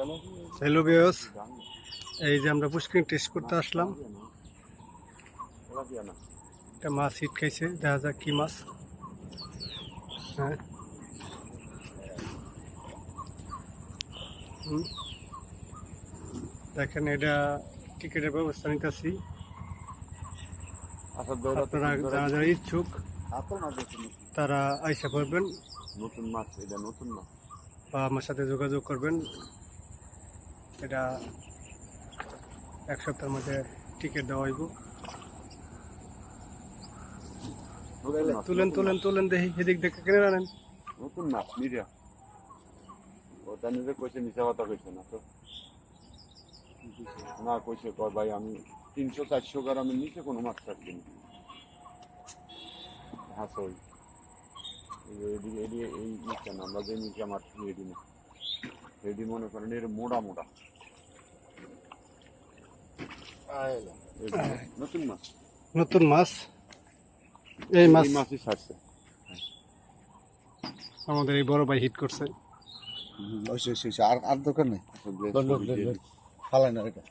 Hello viewers, এই যে আমরা পুষ্কিং টেস্ট করতে আসলাম। একটা মাছ হিট খাইছে, দেখা যাক কি মাছ। হ্যাঁ, দেখেন এটা টিকিটের ব্যবস্থা নিতেছি। আপনারা যারা যারা ইচ্ছুক তারা আইসা করবেন, নতুন মাছ, এটা নতুন মাছ। বা আমার সাথে যোগাযোগ করবেন। এটা এক সপ্তাহের মধ্যে টিকিট দেওয়া হইব। তুলেন তুলেন তুলেন, দেখি এদিক দেখে কিনে আনেন। নতুন মাছ মিডিয়া, ওটা নিজে কইছে, মিশা কথা কইছে না তো, না কইছে কর ভাই আমি 300-400 গ্রামের নিচে কোনো মাছ থাকবে না। হ্যাঁ সই এদিকে এদিকে এই নিচে না, আমরা যে নিচে মাছ এডি না, এডি মনে করেন এর মোড়া মোড়া নতুন মাছ। নতুন মাছ, এই মাছই ছাড়ছে আমাদের এই বড় ভাই হিট করছে। আর দোকান নেই, ফালাই না এটা।